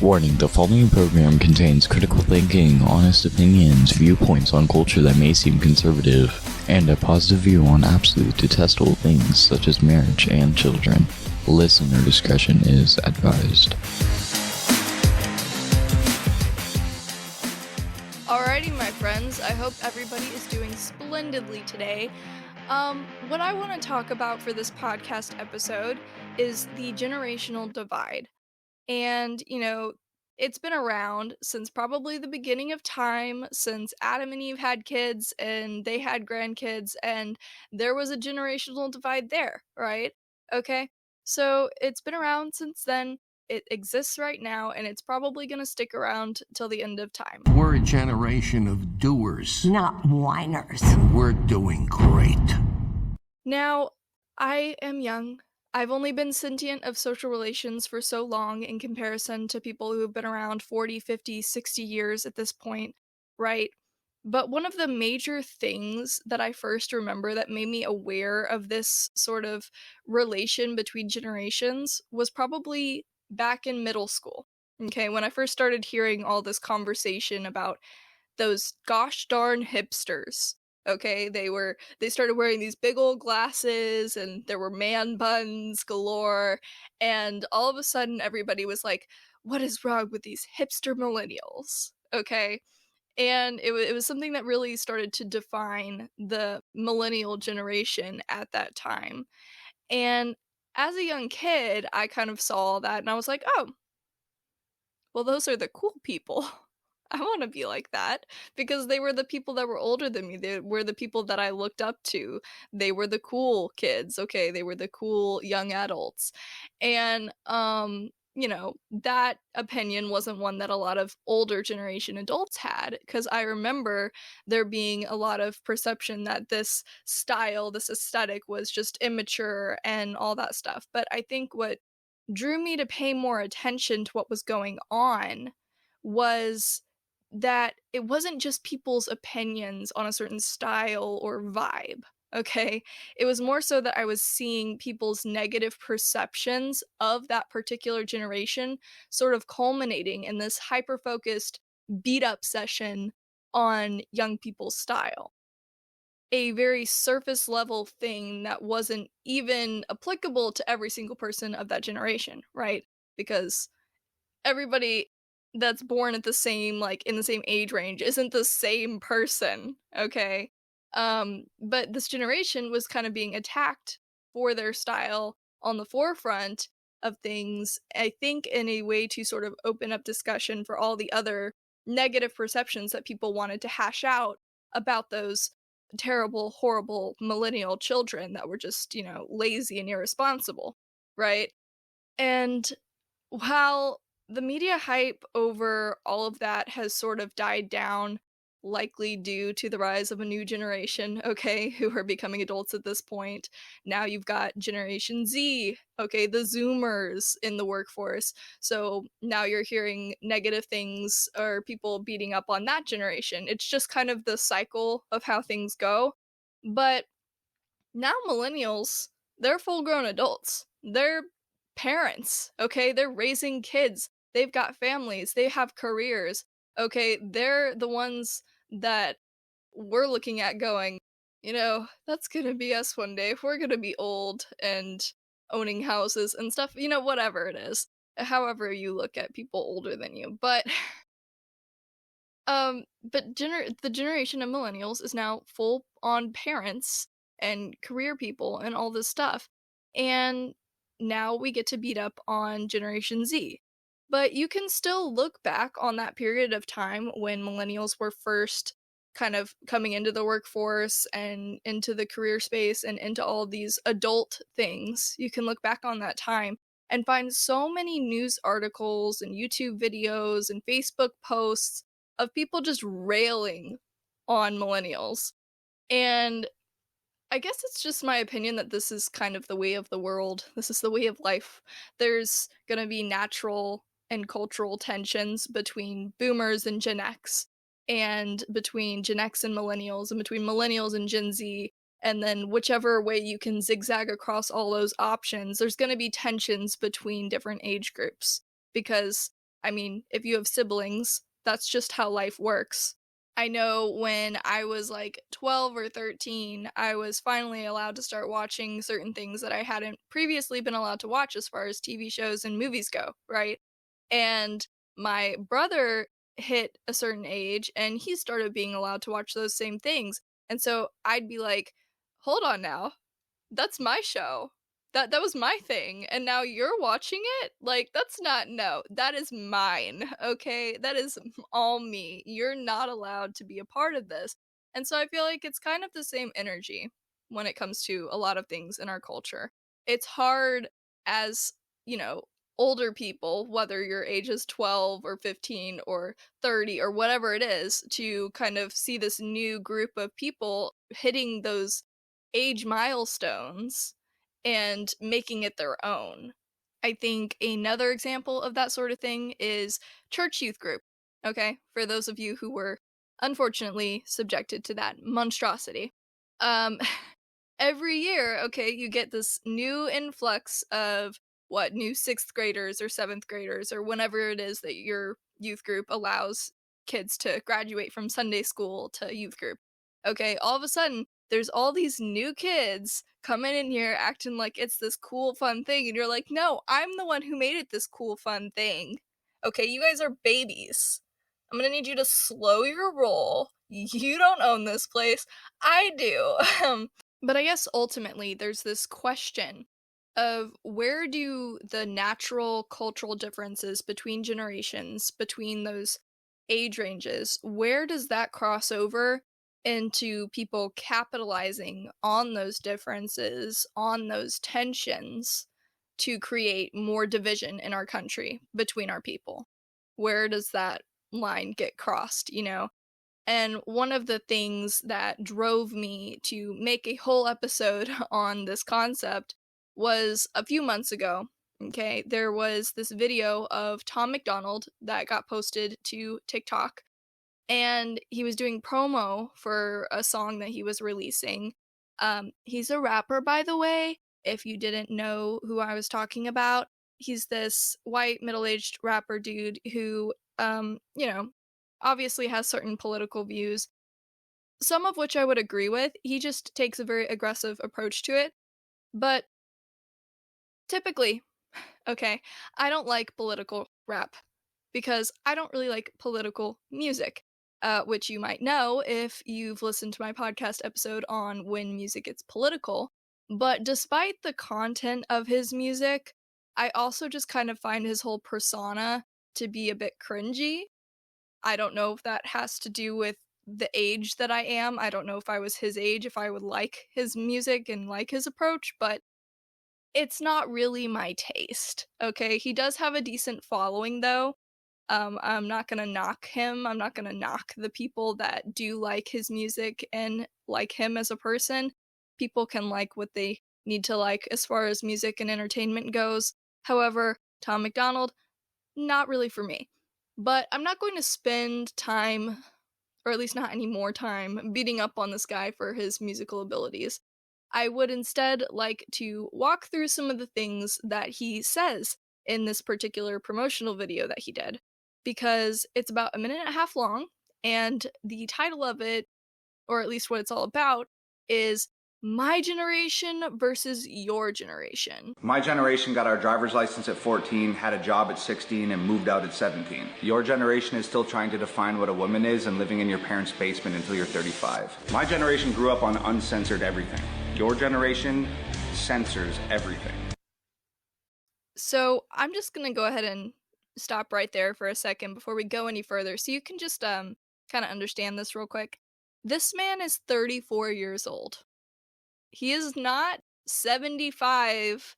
Warning, the following program contains critical thinking, honest opinions, viewpoints on culture that may seem conservative, and a positive view on absolute detestable things such as marriage and children. Listener discretion is advised. Alrighty, my friends, I hope everybody is doing splendidly today. What I want to talk about for this podcast episode is the generational divide. And, it's been around since probably the beginning of time, since Adam and Eve had kids and they had grandkids, and there was a generational divide there, right? Okay. So it's been around since then. It exists right now, and it's probably going to stick around till the end of time. We're a generation of doers, not whiners. and we're doing great. Now, I am young. I've only been sentient of social relations for so long in comparison to people who've been around 40, 50, 60 years at this point, right? But one of the major things that I first remember that made me aware of this sort of relation between generations was probably back in middle school. Okay, when I first started hearing all this conversation about those gosh darn hipsters. Okay, they started wearing these big old glasses and there were man buns galore, and all of a sudden everybody was like, what is wrong with these hipster millennials? Okay. And it was something that really started to define the millennial generation at that time. And as a young kid, I kind of saw that and I was like, oh, well, those are the cool people. I wanna be like that, because they were the people that were older than me, they were the people that I looked up to. They were the cool kids, okay, they were the cool young adults. And, that opinion wasn't one that a lot of older generation adults had, because I remember there being a lot of perception that this style, this aesthetic was just immature and all that stuff. But I think what drew me to pay more attention to what was going on was that it wasn't just people's opinions on a certain style or vibe, okay? It was more so that I was seeing people's negative perceptions of that particular generation sort of culminating in this hyper focused beat up session on young people's style, a very surface level thing that wasn't even applicable to every single person of that generation, right? Because everybody that's born at the same like in the same age range isn't the same person, okay? But this generation was kind of being attacked for their style on the forefront of things, I think in a way to sort of open up discussion for all the other negative perceptions that people wanted to hash out about those terrible, horrible millennial children that were just, lazy and irresponsible, right? And while the media hype over all of that has sort of died down, likely due to the rise of a new generation, okay, who are becoming adults at this point. Now you've got Generation Z, okay, the Zoomers in the workforce. So now you're hearing negative things or people beating up on that generation. It's just kind of the cycle of how things go. But now millennials, they're full grown adults. They're parents, okay? They're raising kids. They've got families. They have careers. Okay, they're the ones that we're looking at going, that's gonna be us one day. If we're gonna be old and owning houses and stuff, whatever it is. However you look at people older than you. But the generation of millennials is now full on parents and career people and all this stuff. And now we get to beat up on Generation Z. But you can still look back on that period of time when millennials were first kind of coming into the workforce and into the career space and into all these adult things. You can look back on that time and find so many news articles and YouTube videos and Facebook posts of people just railing on millennials. And I guess it's just my opinion that this is kind of the way of the world. This is the way of life. There's gonna be natural and cultural tensions between boomers and Gen X, and between Gen X and millennials, and between millennials and Gen Z, and then whichever way you can zigzag across all those options, there's gonna be tensions between different age groups. Because I mean, if you have siblings, that's just how life works. I know when I was like 12 or 13, I was finally allowed to start watching certain things that I hadn't previously been allowed to watch as far as TV shows and movies go, right? And my brother hit a certain age and he started being allowed to watch those same things. And so I'd be like, hold on now, that's my show. That was my thing, and now you're watching it? Like, that's not no, that is mine, okay? That is all me. You're not allowed to be a part of this. And so I feel like it's kind of the same energy when it comes to a lot of things in our culture. It's hard as, you know, older people, whether your age is 12 or 15 or 30 or whatever it is, to kind of see this new group of people hitting those age milestones and making it their own. I think another example of that sort of thing is church youth group. Okay, for those of you who were unfortunately subjected to that monstrosity. Um, every year, okay, you get this new influx of what new sixth graders or seventh graders or whenever it is that your youth group allows kids to graduate from Sunday school to youth group. Okay, all of a sudden, there's all these new kids coming in here acting like it's this cool, fun thing. And you're like, no, I'm the one who made it this cool, fun thing. Okay, you guys are babies. I'm gonna need you to slow your roll. You don't own this place. I do. But I guess ultimately there's this question of where do the natural cultural differences between generations, between those age ranges, where does that cross over into people capitalizing on those differences, on those tensions to create more division in our country between our people? Where does that line get crossed, you know? And one of the things that drove me to make a whole episode on this concept was a few months ago. Okay, there was this video of Tom McDonald that got posted to TikTok, and he was doing promo for a song that he was releasing. He's a rapper, by the way, if you didn't know who I was talking about. He's this white middle-aged rapper dude who, you know, obviously has certain political views, some of which I would agree with. He just takes a very aggressive approach to it. But typically, okay, I don't like political rap because I don't really like political music, which you might know if you've listened to my podcast episode on when music gets political. But despite the content of his music, I also just kind of find his whole persona to be a bit cringy. I don't know if that has to do with the age that I am. I don't know if I was his age, if I would like his music and like his approach, but it's not really my taste. Okay, he does have a decent following though. I'm not gonna knock him. I'm not gonna knock the people that do like his music and like him as a person. People can like what they need to like as far as music and entertainment goes. However, Tom McDonald, not really for me. But I'm not going to spend time, or at least not any more time, beating up on this guy for his musical abilities. I would instead like to walk through some of the things that he says in this particular promotional video that he did, because it's about a minute and a half long, and the title of it, or at least what it's all about, is My Generation versus Your Generation. My generation got our driver's license at 14, had a job at 16, and moved out at 17. Your generation is still trying to define what a woman is and living in your parents' basement until you're 35. My generation grew up on uncensored everything. Your generation censors everything. So I'm just gonna go ahead and stop right there for a second before we go any further, so you can just kind of understand this real quick. This man is 34 years old. He is not 75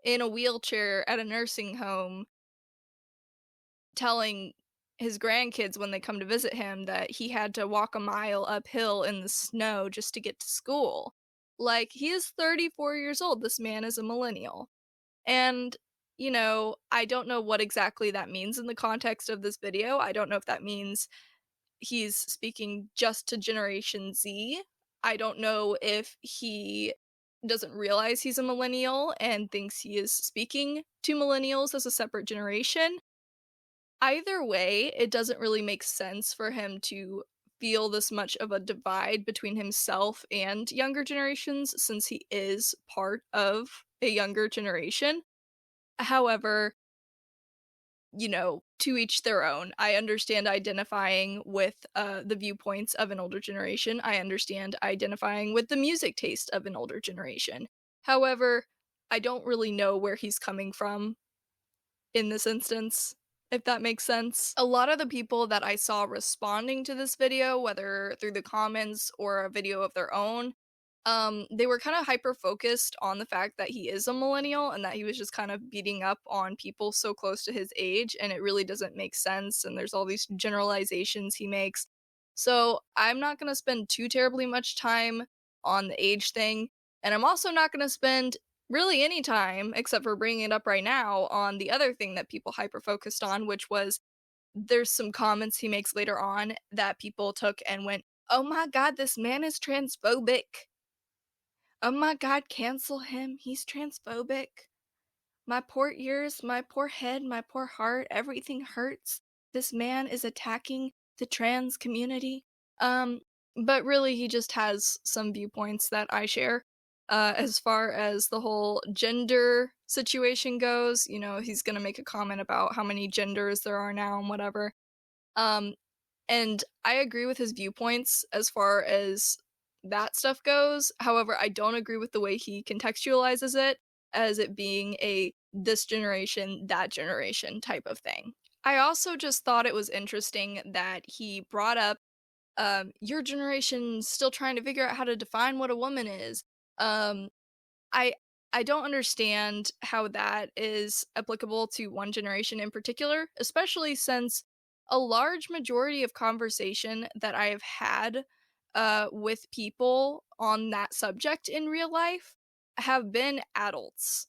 in a wheelchair at a nursing home telling his grandkids when they come to visit him that he had to walk a mile uphill in the snow just to get to school. Like, he is 34 years old. This man is a millennial. And, you know, I don't know what exactly that means in the context of this video. I don't know if that means he's speaking just to Generation Z. I don't know if he doesn't realize he's a millennial and thinks he is speaking to millennials as a separate generation. Either way, it doesn't really make sense for him to feel this much of a divide between himself and younger generations since he is part of a younger generation. However, to each their own. I understand identifying with the viewpoints of an older generation. I understand identifying with the music taste of an older generation. However, I don't really know where he's coming from in this instance, if that makes sense. A lot of the people that I saw responding to this video, whether through the comments or a video of their own, they were kind of hyper focused on the fact that he is a millennial and that he was just kind of beating up on people so close to his age, and it really doesn't make sense. And there's all these generalizations he makes. So I'm not going to spend too terribly much time on the age thing. And I'm also not going to spend really any time, except for bringing it up right now, on the other thing that people hyper focused on, which was there's some comments he makes later on that people took and went, "Oh my god, this man is transphobic. Oh my god, cancel him. He's transphobic. My poor ears, my poor head, my poor heart, everything hurts. This man is attacking the trans community." Um, but really, he just has some viewpoints that I share. As far as the whole gender situation goes, he's gonna make a comment about how many genders there are now and whatever. Um, and I agree with his viewpoints as far as that stuff goes. However, I don't agree with the way he contextualizes it as it being a this generation, that generation type of thing. I also just thought it was interesting that he brought up your generation's still trying to figure out how to define what a woman is. Um, I I don't understand how that is applicable to one generation in particular, especially since a large majority of conversation that I have had with people on that subject in real life have been adults,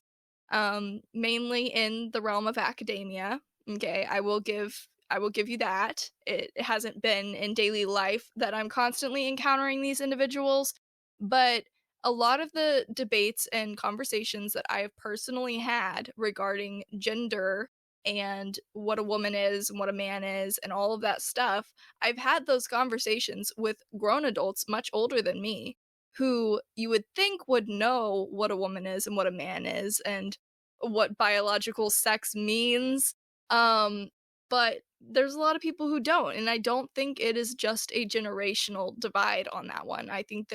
mainly in the realm of academia. Okay, I will give you that. It hasn't been in daily life that I'm constantly encountering these individuals, but a lot of the debates and conversations that I have personally had regarding gender and what a woman is and what a man is and all of that stuff, I've had those conversations with grown adults much older than me who you would think would know what a woman is and what a man is and what biological sex means. Um, but there's a lot of people who don't, and I don't think it is just a generational divide on that one. I think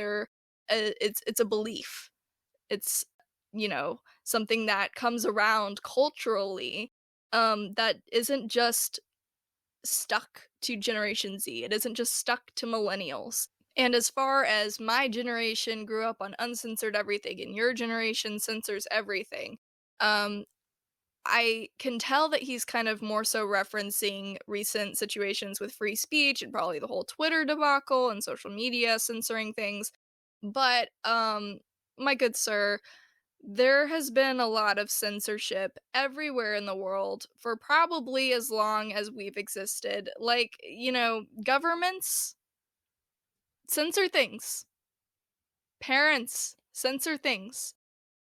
it's a belief. It's something that comes around culturally that isn't just stuck to Generation Z. It isn't just stuck to millennials. And as far as my generation grew up on uncensored everything and your generation censors everything, um, I can tell that he's kind of more so referencing recent situations with free speech and probably the whole Twitter debacle and social media censoring things. But, my good sir, there has been a lot of censorship everywhere in the world for probably as long as we've existed. Like, governments censor things, parents censor things.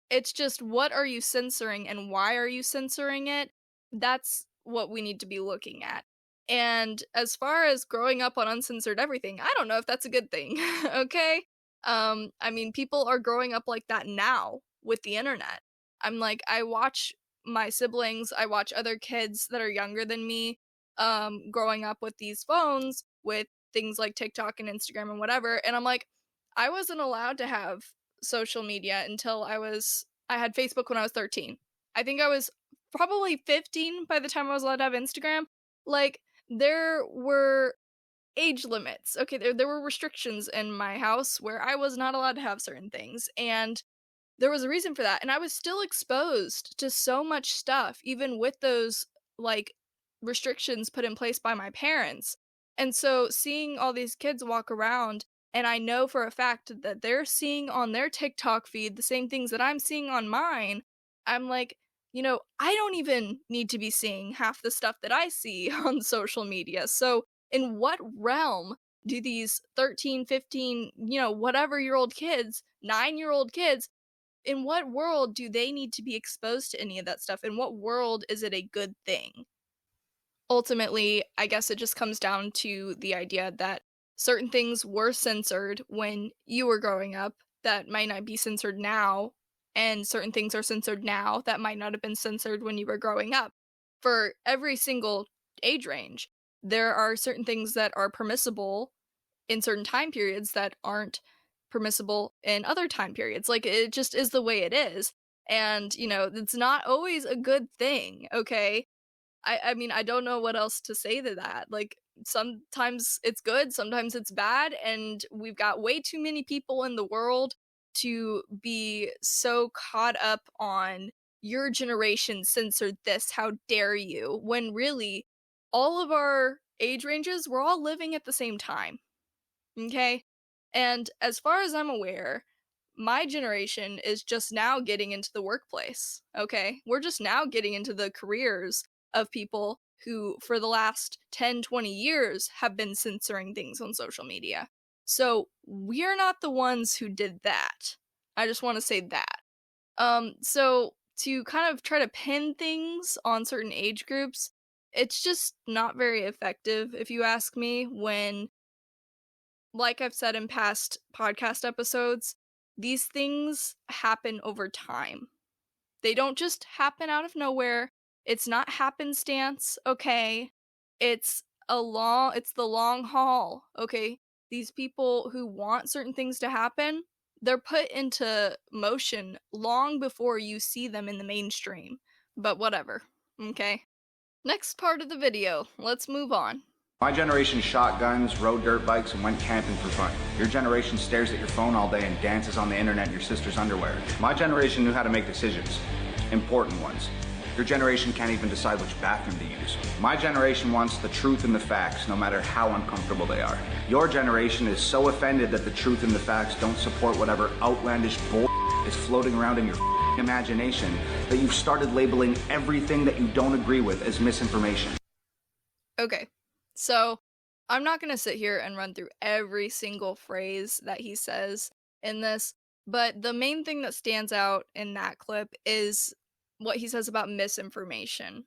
It's just what are you censoring and why are you censoring it? That's what we need to be looking at. And as far as growing up on uncensored everything, I don't know if that's a good thing. Okay? I mean, people are growing up like that now with the internet. I'm like, I watch my siblings, I watch other kids that are younger than me, growing up with these phones with things like TikTok and Instagram and whatever, and I'm like, I wasn't allowed to have social media until I had Facebook when I was 13. I think I was probably 15 by the time I was allowed to have Instagram. Like, there were age limits. Okay, there were restrictions in my house where I was not allowed to have certain things, and there was a reason for that, and I was still exposed to so much stuff even with those, like, restrictions put in place by my parents, and so seeing all these kids walk around, and I know for a fact that they're seeing on their TikTok feed the same things that I'm seeing on mine, I'm like, I don't even need to be seeing half the stuff that I see on social media, so in what realm do these 13, 15, whatever year old kids, 9-year-old kids, in what world do they need to be exposed to any of that stuff? In what world is it a good thing? ultimately, I guess it just comes down to the idea that certain things were censored when you were growing up that might not be censored now, and certain things are censored now that might not have been censored when you were growing up. For every single age range, there are certain things that are permissible in certain time periods that aren't permissible in other time periods. Like, it just is the way it is. And, it's not always a good thing, okay? I mean, I don't know what else to say to that. Like, sometimes it's good, sometimes it's bad, and we've got way too many people in the world to be so caught up on your generation censored this, how dare you, when really all of our age ranges, we're all living at the same time. Okay? And as far as I'm aware, my generation is just now getting into the workplace. Okay? We're just now getting into the careers of people who, for the last 10, 20 years, have been censoring things on social media. So we're not the ones who did that. I just want to say that. So to kind of try to pin things on certain age groups, it's just not very effective, if you ask me, when, like I've said in past podcast episodes, these things happen over time. They don't just happen out of nowhere. It's not happenstance, okay? It's the long haul, okay? These people who want certain things to happen, they're put into motion long before you see them in the mainstream. But whatever, okay? Next part of the video, let's move on. My generation shot guns, rode dirt bikes, and went camping for fun. Your generation stares at your phone all day and dances on the internet in your sister's underwear. My generation knew how to make decisions. Important ones. Your generation can't even decide which bathroom to use. My generation wants the truth and the facts, no matter how uncomfortable they are. Your generation is so offended that the truth and the facts don't support whatever outlandish bull is floating around in your imagination that you've started labeling everything that you don't agree with as misinformation. Okay, so I'm not going to sit here and run through every single phrase that he says in this, but the main thing that stands out in that clip is what he says about misinformation.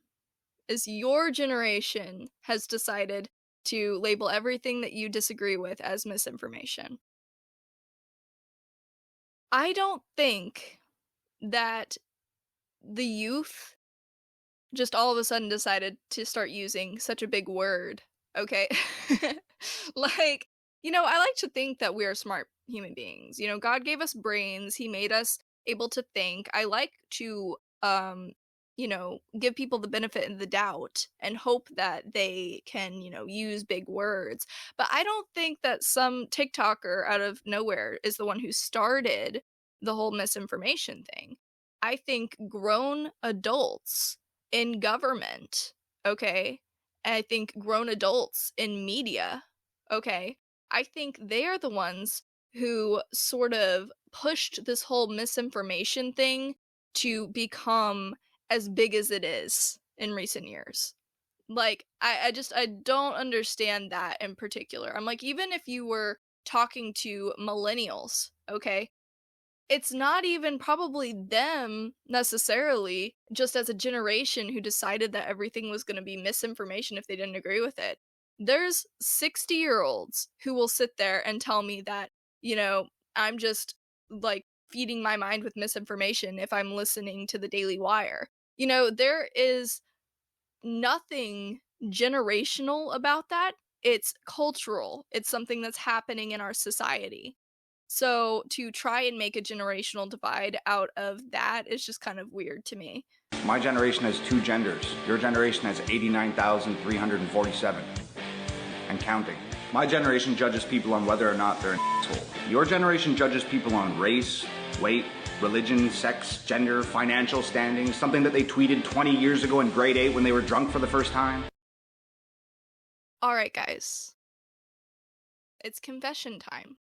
Is your generation has decided to label everything that you disagree with as misinformation. I don't think that the youth just all of a sudden decided to start using such a big word, okay? Like, I like to think that we are smart human beings. God gave us brains, He made us able to think. I like to, give people the benefit of the doubt and hope that they can, use big words. But I don't think that some TikToker out of nowhere is the one who started the whole misinformation thing. I think grown adults in government, okay? I think grown adults in media, okay? I think they are the ones who sort of pushed this whole misinformation thing to become as big as it is in recent years. Like, I don't understand that in particular. I'm like, even if you were talking to millennials, okay? It's not even probably them necessarily, just as a generation who decided that everything was going to be misinformation if they didn't agree with it. There's 60-year-olds who will sit there and tell me that, I'm just like feeding my mind with misinformation if I'm listening to the Daily Wire. There is nothing generational about that. It's cultural. It's something that's happening in our society. So to try and make a generational divide out of that is just kind of weird to me. My generation has 2 genders. Your generation has 89,347. And counting. My generation judges people on whether or not they're an asshole. Your generation judges people on race, weight, religion, sex, gender, financial standing, something that they tweeted 20 years ago in grade 8 when they were drunk for the first time. Alright, guys. It's confession time.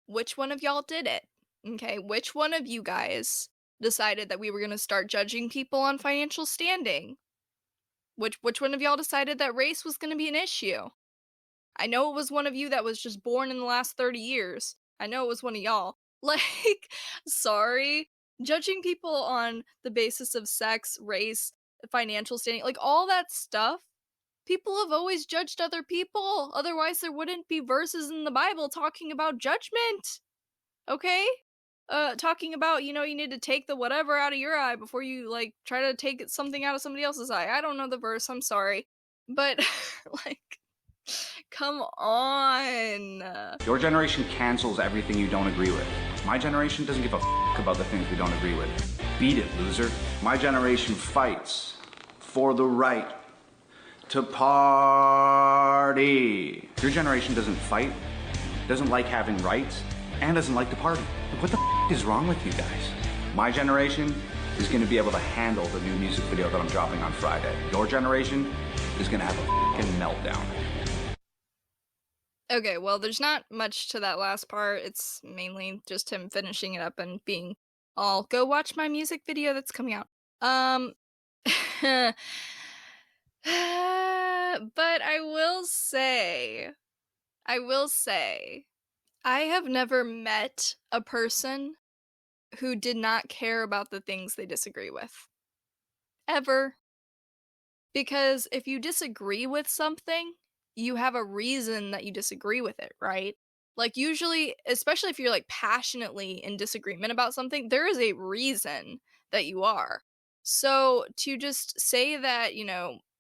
Which one of y'all did it? Okay, which one of you guys decided that we were going to start judging people on financial standing? Which one of y'all decided that race was going to be an issue? I know it was one of you that was just born in the last 30 years. I know it was one of y'all. Like, sorry. Judging people on the basis of sex, race, financial standing, like all that stuff People have always judged other people. Otherwise, there wouldn't be verses in the Bible talking about judgment. Okay? Talking about, you need to take the whatever out of your eye before you, like, try to take something out of somebody else's eye. I don't know the verse, I'm sorry. But, like, come on. Your generation cancels everything you don't agree with. My generation doesn't give a about the things we don't agree with. Beat it, loser. My generation fights for the right to party. Your generation doesn't fight, doesn't like having rights, and doesn't like to party. What the is wrong with you guys? My generation is going to be able to handle the new music video that I'm dropping on Friday. Your generation is going to have a meltdown. Okay, well, there's not much to that last part. It's mainly just him finishing it up and being all, go watch my music video that's coming out. But I will say, I have never met a person who did not care about the things they disagree with. Ever. Because if you disagree with something, you have a reason that you disagree with it, right? Like, usually, especially if you're, like, passionately in disagreement about something, there is a reason that you are. So, to just say that,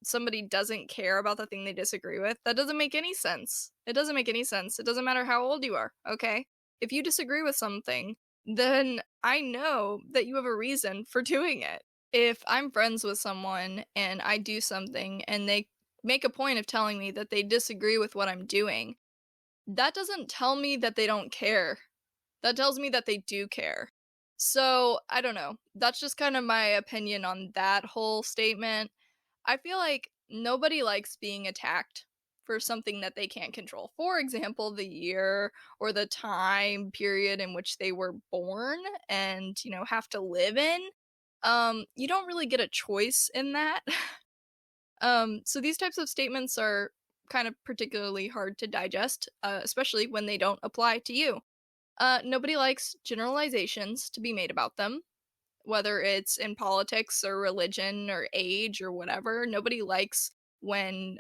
somebody doesn't care about the thing they disagree with, that doesn't make any sense. It doesn't make any sense. It doesn't matter how old you are, okay? If you disagree with something, then I know that you have a reason for doing it. If I'm friends with someone and I do something and they make a point of telling me that they disagree with what I'm doing, that doesn't tell me that they don't care. That tells me that they do care. So, I don't know. That's just kind of my opinion on that whole statement. I feel like nobody likes being attacked for something that they can't control. For example, the year or the time period in which they were born and, have to live in. You don't really get a choice in that. So these types of statements are kind of particularly hard to digest, especially when they don't apply to you. Nobody likes generalizations to be made about them, whether it's in politics or religion or age or whatever. Nobody likes when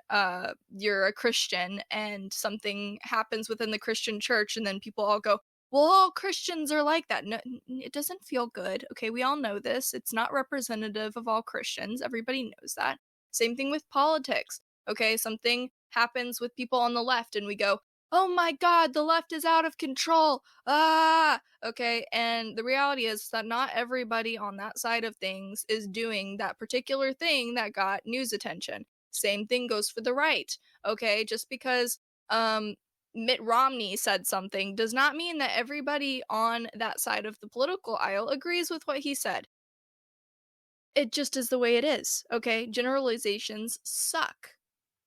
you're a Christian and something happens within the Christian church and then people all go, well, all Christians are like that. No, it doesn't feel good. Okay, we all know this. It's not representative of all Christians. Everybody knows that. Same thing with politics. Okay, something happens with people on the left and we go, oh my god, the left is out of control. Ah, okay, and the reality is that not everybody on that side of things is doing that particular thing that got news attention. Same thing goes for the right. Okay, just because Mitt Romney said something does not mean that everybody on that side of the political aisle agrees with what he said. It just is the way it is, okay? Generalizations suck.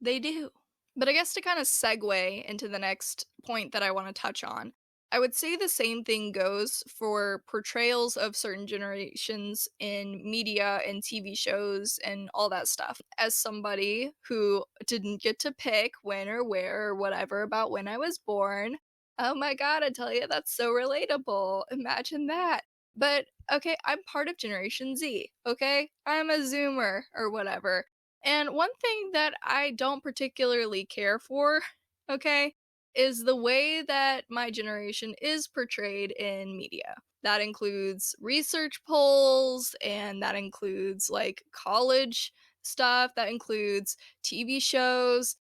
They do. But I guess to kind of segue into the next point that I want to touch on, I would say the same thing goes for portrayals of certain generations in media and TV shows and all that stuff. As somebody who didn't get to pick when or where or whatever about when I was born, oh my god, I tell you, that's so relatable. Imagine that. But okay, I'm part of Generation Z, okay? I'm a Zoomer or whatever. And one thing that I don't particularly care for, okay, is the way that my generation is portrayed in media. That includes research polls, and that includes like college stuff, that includes TV shows,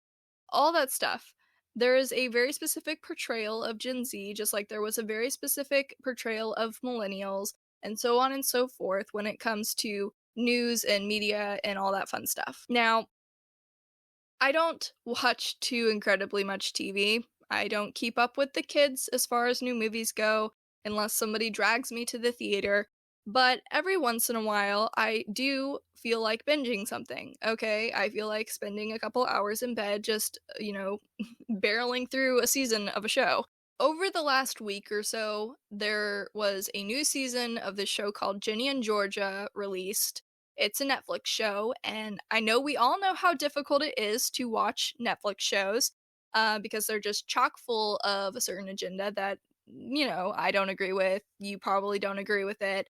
all that stuff. There is a very specific portrayal of Gen Z, just like there was a very specific portrayal of millennials, and so on and so forth when it comes to news and media and all that fun stuff. Now, I don't watch too incredibly much TV. I don't keep up with the kids as far as new movies go, unless somebody drags me to the theater. But every once in a while, I do feel like binging something, okay? I feel like spending a couple hours in bed just, barreling through a season of a show. Over the last week or so, there was a new season of this show called Ginny and Georgia released. It's a Netflix show, and I know we all know how difficult it is to watch Netflix shows because they're just chock full of a certain agenda that, I don't agree with. You probably don't agree with it.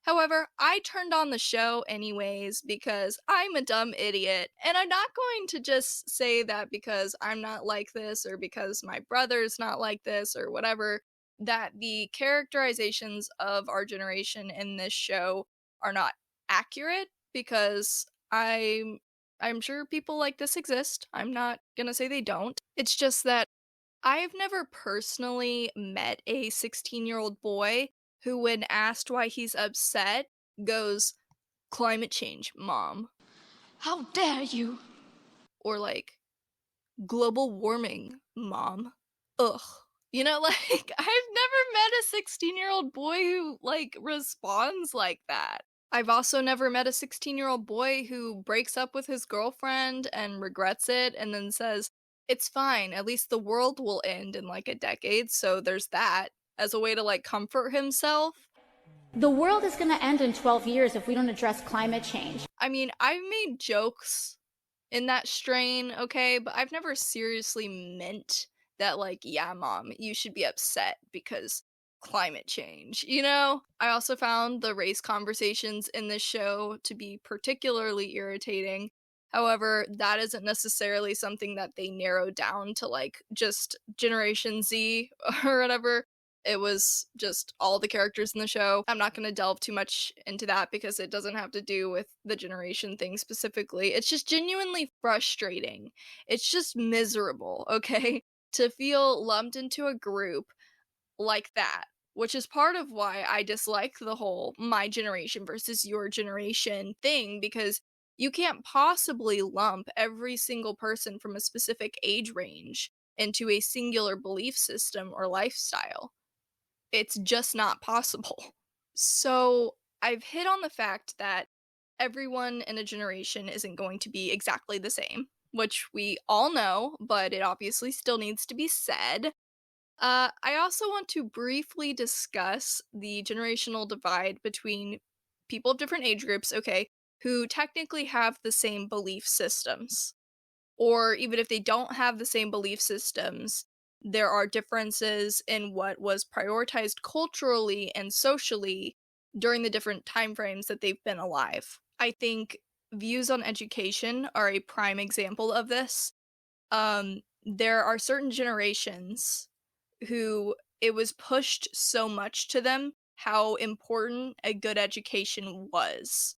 However, I turned on the show anyways because I'm a dumb idiot, and I'm not going to just say that because I'm not like this or because my brother's not like this or whatever, that the characterizations of our generation in this show are not accurate because I'm sure people like this exist. I'm not gonna say they don't. It's just that I've never personally met a 16-year-old boy who, when asked why he's upset, goes, "Climate change, mom." How dare you? Or like, "Global warming, mom." Ugh. You know, like, I've never met a 16-year-old boy who, like, responds like that. I've also never met a 16-year-old boy who breaks up with his girlfriend and regrets it and then says, "It's fine, at least the world will end in, like, a decade, so there's that," as a way to, like, comfort himself. The world is going to end in 12 years if we don't address climate change. I mean, I've made jokes in that strain, okay, but I've never seriously meant that, like, "Yeah, mom, you should be upset because climate change," you know? I also found the race conversations in this show to be particularly irritating. However, that isn't necessarily something that they narrowed down to, like, just Generation Z or whatever. It was just all the characters in the show. I'm not going to delve too much into that because it doesn't have to do with the generation thing specifically. It's just genuinely frustrating. It's just miserable, okay? To feel lumped into a group like that, which is part of why I dislike the whole my generation versus your generation thing, because you can't possibly lump every single person from a specific age range into a singular belief system or lifestyle. It's just not possible. So, I've hit on the fact that everyone in a generation isn't going to be exactly the same, which we all know, but it obviously still needs to be said. I also want to briefly discuss the generational divide between people of different age groups, okay, who technically have the same belief systems. Or even if they don't have the same belief systems, there are differences in what was prioritized culturally and socially during the different time frames that they've been alive. I think views on education are a prime example of this. There are certain generations who it was pushed so much to them how important a good education was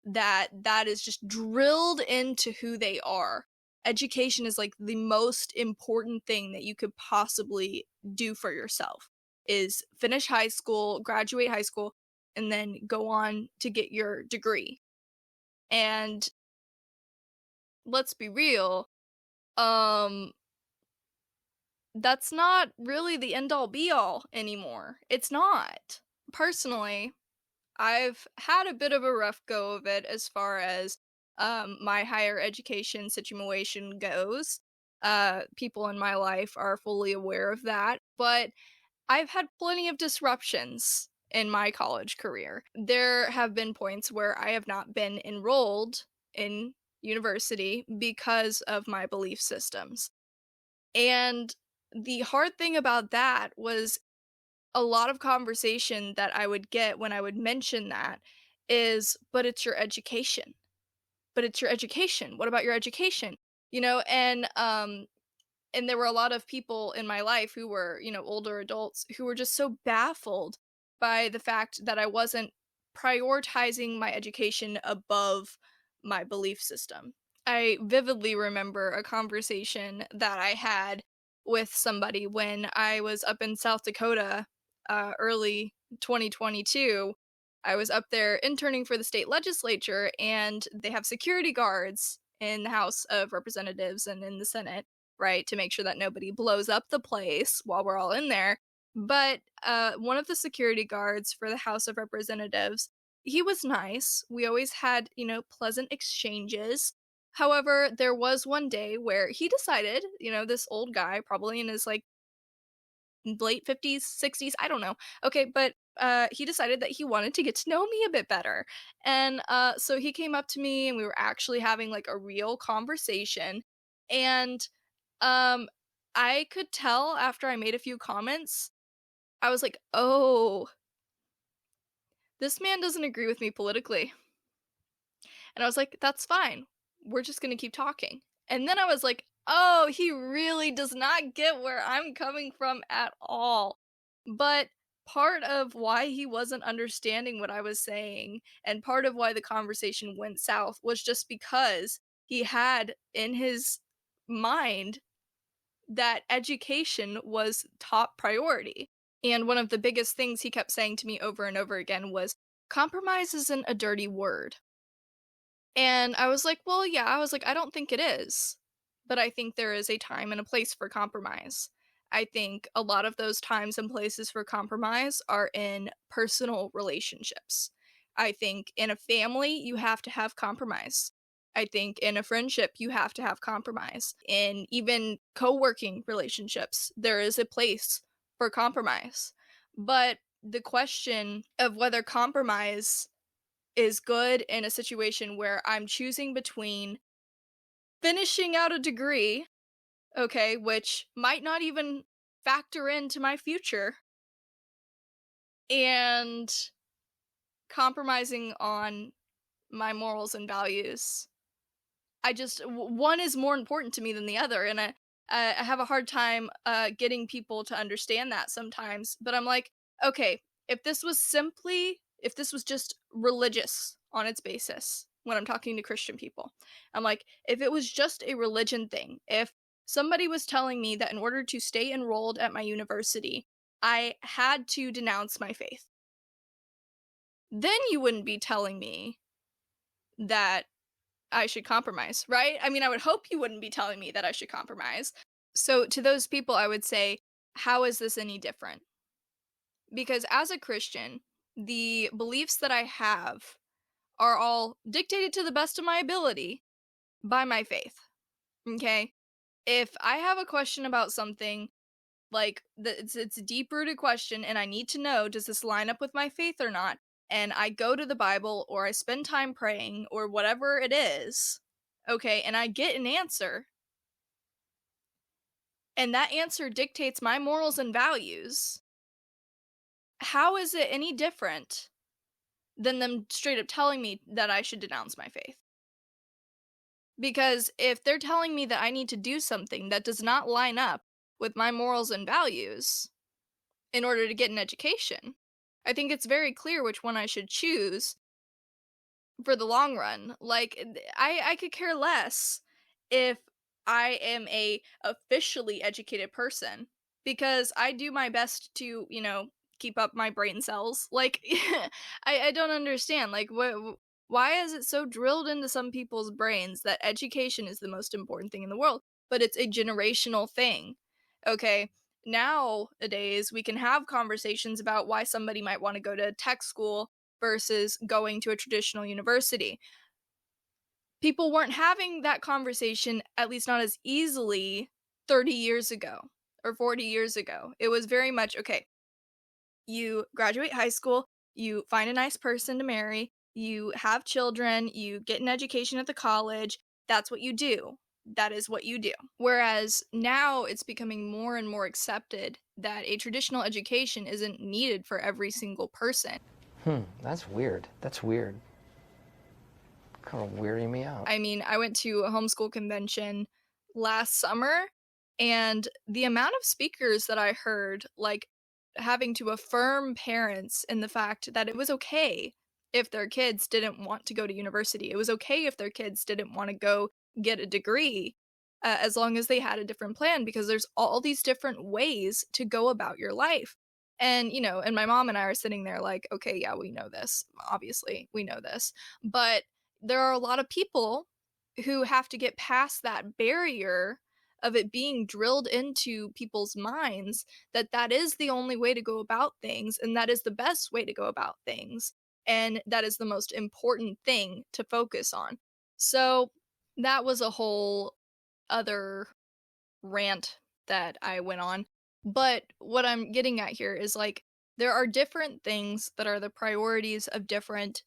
that that is just drilled into who they are. Education is like the most important thing that you could possibly do for yourself is finish high school, graduate high school, and then go on to get your degree. And let's be real, um that's not really the end all be all anymore. It's not. Personally, I've had a bit of a rough go of it as far as my higher education situation goes. People in my life are fully aware of that, but I've had plenty of disruptions in my college career. There have been points where I have not been enrolled in university because of my belief systems. And the hard thing about that was a lot of conversation that I would get when I would mention that is, "But it's your education. But it's your education. What about your education?" You know, and there were a lot of people in my life who were, you know, older adults who were just so baffled by the fact that I wasn't prioritizing my education above my belief system. I vividly remember a conversation that I had with somebody when I was up in South Dakota, early 2022. I was up there interning for the state legislature, and they have security guards in the House of Representatives and in the Senate, right, to make sure that nobody blows up the place while we're all in there. But one of the security guards for the House of Representatives, he was nice. We always had, you know, pleasant exchanges. However, there was one day where he decided, you know, this old guy, probably in his like late 50s, 60s, I don't know. Okay, but he decided that he wanted to get to know me a bit better. And so he came up to me and we were actually having like a real conversation. And um I could tell after I made a few comments, I was like, "Oh, this man doesn't agree with me politically. And I was like, that's fine. We're just going to keep talking. And then I was like, oh, he really does not get where I'm coming from at all. But part of why he wasn't understanding what I was saying and part of why the conversation went south was just because he had in his mind that education was top priority. And one of the biggest things he kept saying to me over and over again was, compromise isn't a dirty word. And I was like, well, yeah, I was like, I don't think it is. But I think there is a time and a place for compromise. I think a lot of those times and places for compromise are in personal relationships. I think in a family, you have to have compromise. I think in a friendship, you have to have compromise. In even co working relationships, there is a place for compromise. But the question of whether compromise is good in a situation where I'm choosing between finishing out a degree, okay, which might not even factor into my future, and compromising on my morals and values. One is more important to me than the other, and I have a hard time getting people to understand that sometimes. But I'm like, okay, if this was just religious on its basis, when I'm talking to Christian people, I'm like, if it was just a religion thing, if somebody was telling me that in order to stay enrolled at my university, I had to denounce my faith, then you wouldn't be telling me that I should compromise, right? I mean, I would hope you wouldn't be telling me that I should compromise. So to those people, I would say, how is this any different? Because as a Christian, the beliefs that I have are all dictated to the best of my ability by my faith. Okay? If I have a question about something, like it's a deep rooted question and I need to know, does this line up with my faith or not? And I go to the Bible or I spend time praying or whatever it is, okay, and I get an answer, and that answer dictates my morals and values, how is it any different than them straight up telling me that I should denounce my faith? Because if they're telling me that I need to do something that does not line up with my morals and values in order to get an education, I think it's very clear which one I should choose for the long run. Like, I could care less if I am a officially educated person because I do my best to, keep up my brain cells. Like, I don't understand. Like, why is it so drilled into some people's brains that education is the most important thing in the world? But it's a generational thing. Okay, nowadays we can have conversations about why somebody might want to go to tech school versus going to a traditional university. People weren't having that conversation, at least not as easily, 30 years ago or 40 years ago. It was very much, okay, you graduate high school, you find a nice person to marry, you have children, you get an education at the college. That's what you do. That is what you do. Whereas now it's becoming more and more accepted that a traditional education isn't needed for every single person. That's weird. That's weird. Kind of weirding me out. I mean, I went to a homeschool convention last summer, and the amount of speakers that I heard, like, having to affirm parents in the fact that it was okay if their kids didn't want to go to university. It was okay if their kids didn't want to go get a degree, as long as they had a different plan, because there's all these different ways to go about your life. And, and my mom and I are sitting there like, okay, yeah, we know this. Obviously, we know this. But there are a lot of people who have to get past that barrier of it being drilled into people's minds that that is the only way to go about things and that is the best way to go about things and that is the most important thing to focus on. So that was a whole other rant that I went on. But what I'm getting at here is like there are different things that are the priorities of different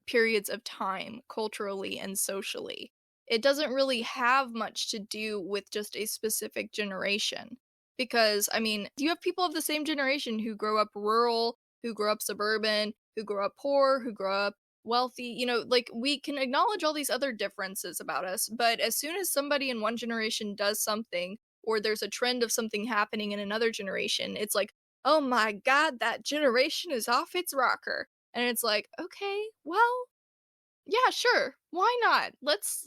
periods of time culturally and socially. It doesn't really have much to do with just a specific generation. Because, I mean, you have people of the same generation who grow up rural, who grow up suburban, who grow up poor, who grow up wealthy. Like we can acknowledge all these other differences about us, but as soon as somebody in one generation does something, or there's a trend of something happening in another generation, it's like, oh my God, that generation is off its rocker. And it's like, okay, well, yeah, sure. Why not? Let's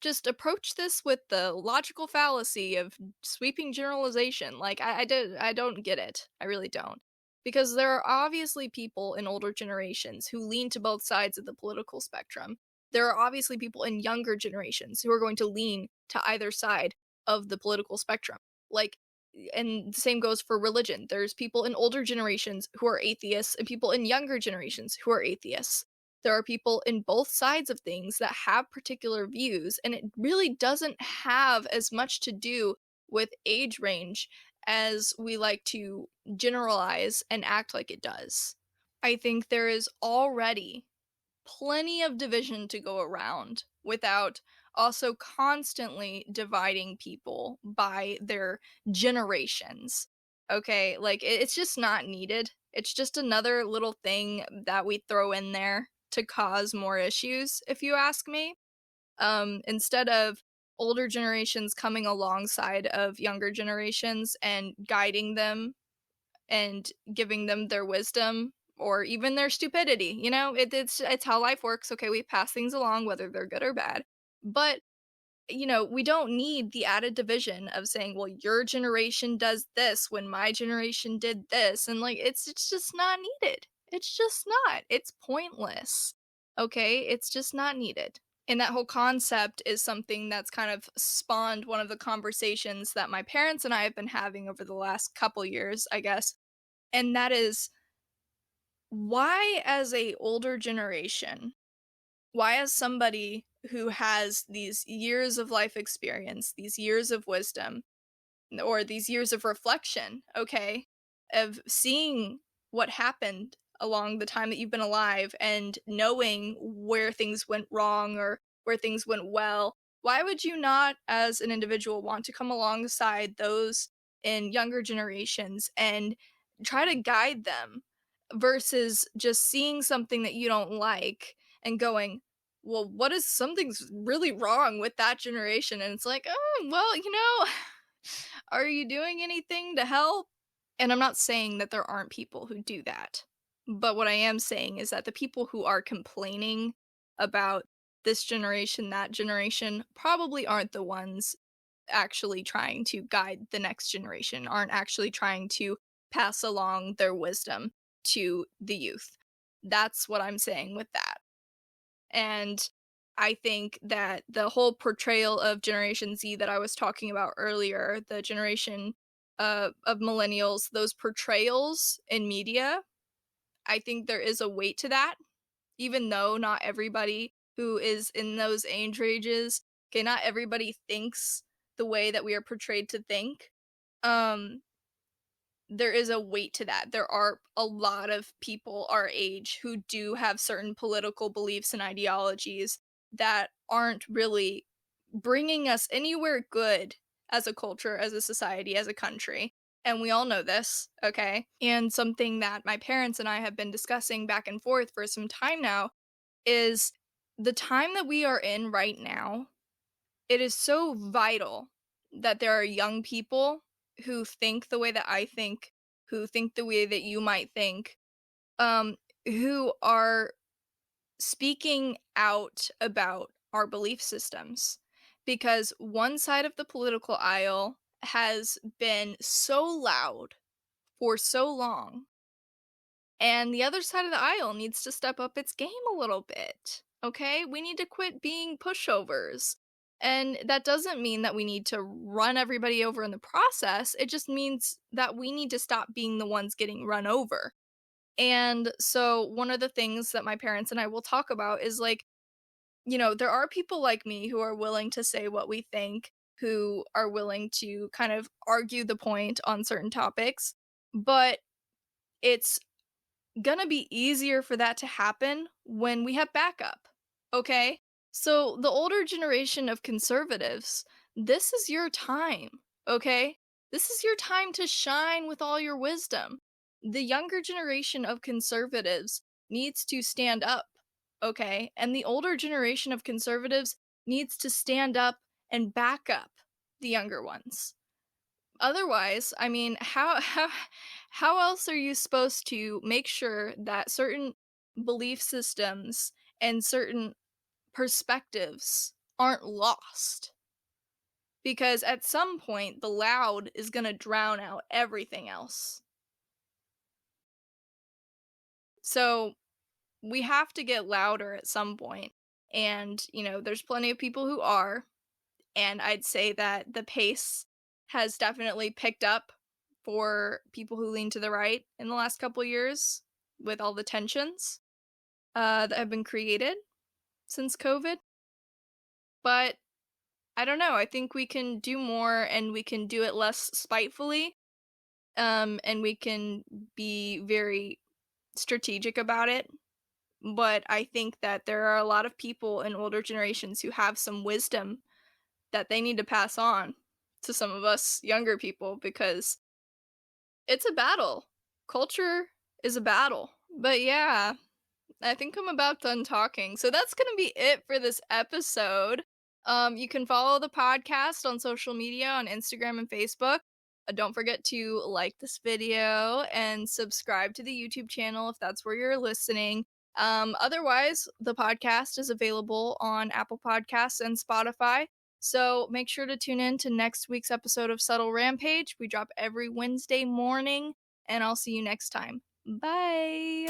just approach this with the logical fallacy of sweeping generalization. Like I don't get it. I really don't. Because there are obviously people in older generations who lean to both sides of the political spectrum. There are obviously people in younger generations who are going to lean to either side of the political spectrum. Like, and the same goes for religion. There's people in older generations who are atheists and people in younger generations who are atheists. There are people in both sides of things that have particular views, and it really doesn't have as much to do with age range as we like to generalize and act like it does. I think there is already plenty of division to go around without also constantly dividing people by their generations. Okay, like it's just not needed. It's just another little thing that we throw in there to cause more issues, if you ask me. Instead of older generations coming alongside of younger generations and guiding them and giving them their wisdom or even their stupidity. It's how life works. Okay, we pass things along whether they're good or bad. But we don't need the added division of saying, well, your generation does this when my generation did this, and like it's just not needed. It's just not. It's pointless. Okay? It's just not needed. And that whole concept is something that's kind of spawned one of the conversations that my parents and I have been having over the last couple years, I guess. And that is, why as a older generation, why as somebody who has these years of life experience, these years of wisdom, or these years of reflection, okay, of seeing what happened along the time that you've been alive and knowing where things went wrong or where things went well, why would you not, as an individual, want to come alongside those in younger generations and try to guide them versus just seeing something that you don't like and going, well, what is something's really wrong with that generation? And it's like, oh, well, are you doing anything to help? And I'm not saying that there aren't people who do that. But what I am saying is that the people who are complaining about this generation, that generation, probably aren't the ones actually trying to guide the next generation, aren't actually trying to pass along their wisdom to the youth. That's what I'm saying with that. And I think that the whole portrayal of Generation Z that I was talking about earlier, the generation of millennials, those portrayals in media, I think there is a weight to that, even though not everybody who is in those age ranges, okay, not everybody thinks the way that we are portrayed to think. Um, there is a weight to that. There are a lot of people our age who do have certain political beliefs and ideologies that aren't really bringing us anywhere good as a culture, as a society, as a country. And we all know this, okay? And something that my parents and I have been discussing back and forth for some time now is the time that we are in right now. It is so vital that there are young people who think the way that I think, who think the way that you might think, um, who are speaking out about our belief systems. Because one side of the political aisle has been so loud for so long, and the other side of the aisle needs to step up its game a little bit. Okay? We need to quit being pushovers. And that doesn't mean that we need to run everybody over in the process. It just means that we need to stop being the ones getting run over. And so, one of the things that my parents and I will talk about is like, there are people like me who are willing to say what we think, who are willing to kind of argue the point on certain topics, but it's gonna be easier for that to happen when we have backup. Okay? So, the older generation of conservatives, this is your time. Okay? This is your time to shine with all your wisdom. The younger generation of conservatives, needs to stand up, okay? And the older generation of conservatives needs to stand up and back up the younger ones. Otherwise, I mean, how else are you supposed to make sure that certain belief systems and certain perspectives aren't lost? Because at some point, the loud is going to drown out everything else. So we have to get louder at some point. And, you know, there's plenty of people who are. And I'd say that the pace has definitely picked up for people who lean to the right in the last couple years with all the tensions that have been created since COVID. But I don't know. I think we can do more, and we can do it less spitefully. And we can be very strategic about it. But I think that there are a lot of people in older generations who have some wisdom that they need to pass on to some of us younger people, because it's a battle. Culture is a battle. But yeah, I think I'm about done talking. So that's going to be it for this episode. You can follow the podcast on social media on Instagram and Facebook. Don't forget to like this video and subscribe to the YouTube channel if that's where you're listening. Otherwise, the podcast is available on Apple Podcasts and Spotify. So make sure to tune in to next week's episode of Subtle Rampage. We drop every Wednesday morning, and I'll see you next time. Bye!